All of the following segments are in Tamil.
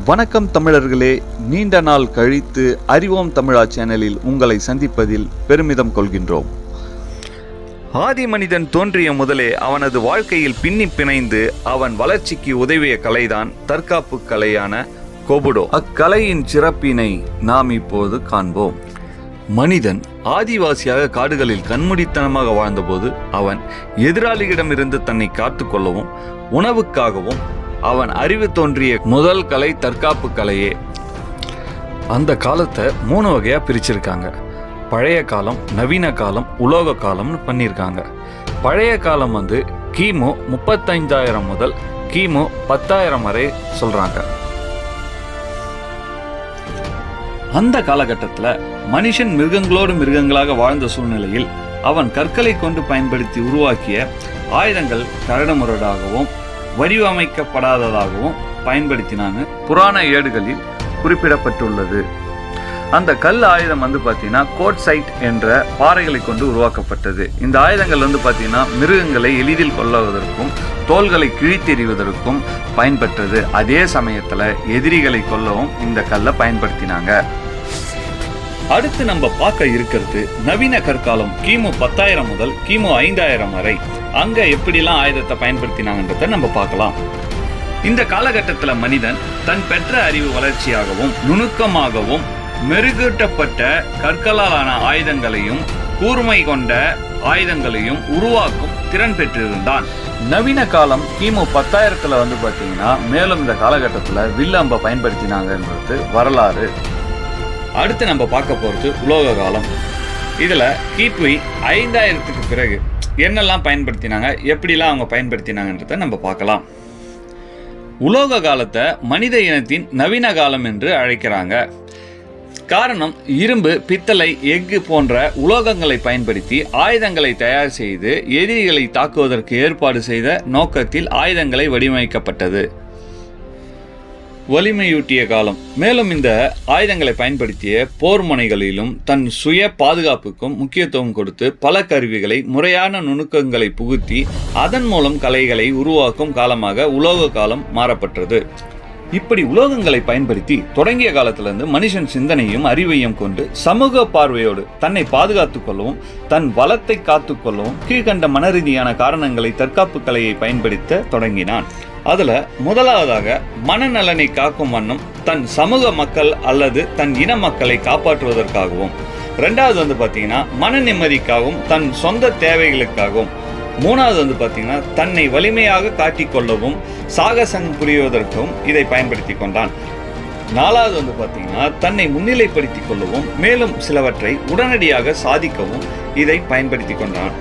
வணக்கம் தமிழர்களே, நீண்ட நாள் கழித்து அறிவோம் தமிழா சேனலில் உங்களை சந்திப்பதில் பெருமிதம் கொள்கின்றோம். ஆதி மனிதன் தோன்றிய முதலே அவனது வாழ்க்கையில் பின்னி பிணைந்து அவன் வளர்ச்சிக்கு உதவிய கலைதான் தற்காப்பு கலையான கொபுடோ. அக்கலையின் சிறப்பினை நாம் இப்போது காண்போம். மனிதன் ஆதிவாசியாக காடுகளில் கண்மூடித்தனமாக வாழ்ந்தபோது அவன் எதிராளியிடமிருந்து தன்னை காத்து கொள்ளவும் உணவுக்காகவும் அவன் அறிவு தோன்றிய முதல் கலை தற்காப்பு கலையே. அந்த காலத்தை 3 வகையா பிரிச்சிருக்காங்க. பழைய காலம், நவீன காலம், உலோக காலம்னு பண்ணியிருக்காங்க. பழைய காலம் கிமு 35,000 முதல் கிமு 10,000 வரை சொல்றாங்க. அந்த காலகட்டத்தில் மனுஷன் மிருகங்களோடு மிருகங்களாக வாழ்ந்த சூழ்நிலையில் அவன் கற்களை கொண்டு பயன்படுத்தி உருவாக்கிய ஆயுதங்கள் கரடுமுரடாகவும் வடிவமைக்கப்படாததாகவும் பயன்படுத்தினான்னு புராண ஏடுகளில் குறிப்பிடப்பட்டுள்ளது. அந்த கல் ஆயுதம் பார்த்தீங்கன்னா கோட்சைட் என்ற பாறைகளை கொண்டு உருவாக்கப்பட்டது. இந்த ஆயுதங்கள் பார்த்தீங்கன்னா மிருகங்களை எளிதில் கொல்லுவதற்கும் தோள்களை கிழித்தெறிவதற்கும் பயன்பெற்றது. அதே சமயத்தில் எதிரிகளை கொல்லவும் இந்த கல்லை பயன்படுத்தினாங்க. அடுத்து நம்ம பார்க்க இருக்கிறது நவீன கற்காலம், கிமு 10,000 முதல் கிமு 5,000 வரை. அங்க எப்படிலாம் ஆயுதத்தை பயன்படுத்தினாங்கன்றத நம்ம பார்க்கலாம். இந்த காலகட்டத்தில் மனிதன் தன் பெற்ற அறிவு வளர்ச்சியாகவும் நுணுக்கமாகவும் மெருகூட்டப்பட்ட கற்களாலான ஆயுதங்களையும் கூர்மை கொண்ட ஆயுதங்களையும் உருவாக்கும் திறன் பெற்றிருந்தான். நவீன காலம் கிமு 10,000 பார்த்தீங்கன்னா மேலும் இந்த காலகட்டத்தில் வில்லம்பை பயன்படுத்தினாங்கன்றது வரலாறு. அடுத்து நம்ம பார்க்க போகிறது உலோக காலம். இதில் கிபி 5,000 பிறகு என்னெல்லாம் பயன்படுத்தினாங்க, எப்படிலாம் அவங்க பயன்படுத்தினாங்கன்றதை நம்ம பார்க்கலாம். உலோக காலத்தை மனித இனத்தின் நவீன காலம் என்று அழைக்கிறாங்க. காரணம், இரும்பு, பித்தளை, எஃகு போன்ற உலோகங்களை பயன்படுத்தி ஆயுதங்களை தயார் செய்து எதிரிகளை தாக்குவதற்கு ஏற்பாடு செய்த நோக்கத்தில் ஆயுதங்களை வடிவமைக்கப்பட்டது. வலிமையூட்டிய காலம். மேலும் இந்த ஆயுதங்களை பயன்படுத்திய போர் முனைகளிலும் தன் சுய பாதுகாப்புக்கும் முக்கியத்துவம் கொடுத்து பல கருவிகளை முறையான நுணுக்கங்களை புகுத்தி அதன் மூலம் கலைகளை உருவாக்கும் காலமாக உலோக காலம் மாறப்பட்டது. இப்படி உலோகங்களை பயன்படுத்தி தொடங்கிய காலத்திலிருந்து மனுஷன் சிந்தனையும் அறிவையும் கொண்டு சமூக பார்வையோடு தன்னை பாதுகாத்துக் கொள்ளவும் தன் வளத்தை காத்துக்கொள்ளவும் கீழ்கண்ட மனரீதியான காரணங்களை தற்காப்பு கலையை பயன்படுத்த தொடங்கினான். அதுல முதலாவதாக மனநலனை காக்கும் வண்ணம் தன் சமூக மக்கள் அல்லது தன் இன மக்களை காப்பாற்றுவதற்காகவும், இரண்டாவது பார்த்தீங்கன்னா மன நிம்மதிக்காகவும் தன் சொந்த தேவைகளுக்காகவும், மூணாவது பார்த்தீங்கன்னா தன்னை வலிமையாக காட்டிக்கொள்ளவும் சாகசம் புரிவதற்கும் இதை பயன்படுத்தி கொண்டான். நாலாவது பார்த்தீங்கன்னா தன்னை முன்னிலைப்படுத்திக் கொள்ளவும் மேலும் சிலவற்றை உடனடியாக சாதிக்கவும் இதை பயன்படுத்தி கொண்டான்.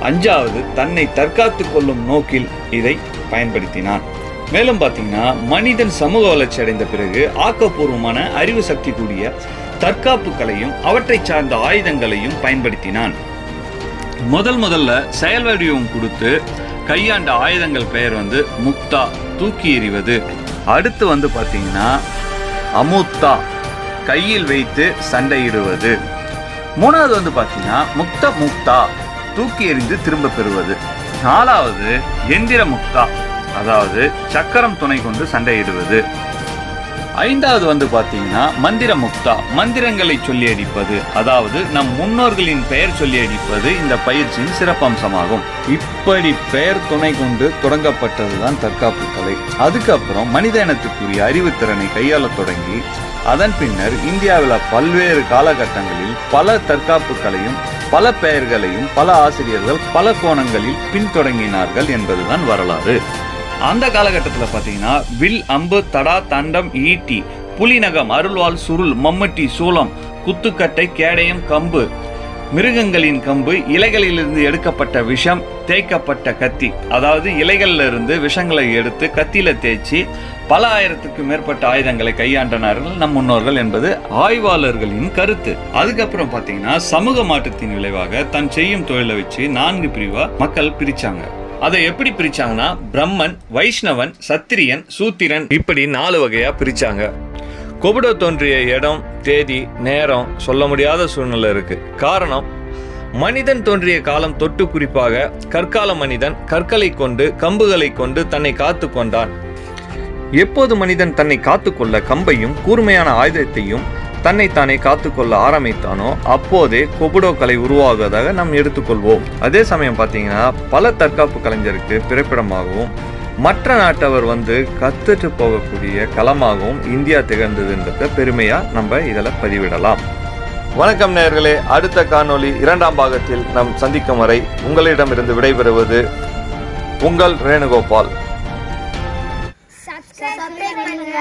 அஞ்சாவது தன்னை தற்காத்து கொள்ளும் நோக்கில் இதை பயன்படுத்தினான். மேலும் பார்த்தீங்கன்னா மனிதன் சமூக வளர்ச்சி அடைந்த பிறகு ஆக்கப்பூர்வமான அறிவு சக்தி கூடிய தற்காப்புகளையும் அவற்றை சார்ந்த ஆயுதங்களையும் பயன்படுத்தினான். முதல்ல செயல் வடிவம் கொடுத்து கையாண்ட ஆயுதங்கள் பெயர் முக்தா, தூக்கி எறிவது. அடுத்து பார்த்தீங்கன்னா அமுத்தா, கையில் வைத்து சண்டையிடுவது. மூணாவது பார்த்தீங்கன்னா முக்தா, தூக்கி எறிந்து திரும்ப பெறுவது. நாலாவது எந்திர முக்தா, அதாவது சக்கரம் துணை கொண்டு சண்டையிடுவது. ஐந்தாவது பார்த்தீங்கன்னா மந்திர முக்தா, மந்திரங்களை சொல்லி அடிப்பது, அதாவது நம் முன்னோர்களின் பெயர் சொல்லி அடிப்பது இந்த பயிற்சியின் சிறப்பம்சமாகும். இப்படி பெயர் துணை கொண்டு தொடங்கப்பட்டதுதான் தற்காப்பு கலை. அதுக்கப்புறம் மனித இனத்துக்குரிய அறிவுத்திறனை கையாள தொடங்கி அதன் பின்னர் இந்தியாவில் பல்வேறு காலகட்டங்களில் பல தற்காப்பு கலையும் பல பெயர்களையும் பல ஆசிரியர்கள் பல கோணங்களில் பின்தொடங்கினார்கள் என்பதுதான் வரலாறு. அந்த காலகட்டத்தில் பார்த்தீங்கன்னா வில், அம்பு, தடா, தண்டம், ஈட்டி, புலிநகம், அருள்வாள், சுருள், மம்மட்டி, சூளம், குத்துக்கட்டை, கேடயம், கம்பு, மிருகங்களின் கம்பு, இலைகளிலிருந்து எடுக்கப்பட்ட விஷம், தேய்க்கப்பட்ட கத்தி, அதாவது இலைகள்ல இருந்து விஷங்களை எடுத்து கத்தியில தேய்ச்சி பல ஆயிரத்துக்கு மேற்பட்ட ஆயுதங்களை கையாண்டனார்கள் நம் முன்னோர்கள் என்பது ஆய்வாளர்களின் கருத்து. அதுக்கப்புறம் பாத்தீங்கன்னா சமூக மாற்றத்தின் விளைவாக தன் செய்யும் தொழிலை வச்சு 4 பிரிவா மக்கள் பிரிச்சாங்க. அதை எப்படி பிரிச்சாங்கன்னா பிரம்மன், வைஷ்ணவன், சத்திரியன், சூத்திரன், இப்படி 4 வகையா பிரிச்சாங்க. கொபுடோ தோன்றிய இடம், தேதி, நேரம் சொல்ல முடியாத சூழ்நிலை இருக்கு. காரணம், மனிதன் தோன்றிய காலம் தொட்டு குறிப்பாக கற்கால மனிதன் கற்களை கொண்டு கம்புகளை கொண்டு தன்னை காத்து கொண்டான். எப்போது மனிதன் தன்னை காத்துக்கொள்ள கம்பையும் கூர்மையான ஆயுதத்தையும் தன்னைத்தானே காத்துக்கொள்ள ஆரம்பித்தானோ அப்போதே கொபுடோ கலை உருவாகுவதாக நாம் எடுத்துக்கொள்வோம். அதே சமயம் பார்த்தீங்கன்னா பல தற்காப்பு கலைஞருக்கு பிறப்பிடமாகவும் மற்ற நாட்டவர் கத்துட்டு போகக்கூடிய களமாகவும் இந்தியா திகழ்ந்ததுன்றத பெருமையா நம்ம இதில் பதிவிடலாம். வணக்கம் நேயர்களே, அடுத்த காணொளி 2ஆம் பாகத்தில் நாம் சந்திக்கும் வரை உங்களிடமிருந்து விடைபெறுவது உங்கள் ரேணுகோபால். சப்ஸ்கிரைப் பண்ணுங்க,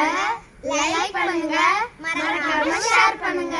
லைக் பண்ணுங்க, மறக்காம ஷேர் பண்ணுங்க.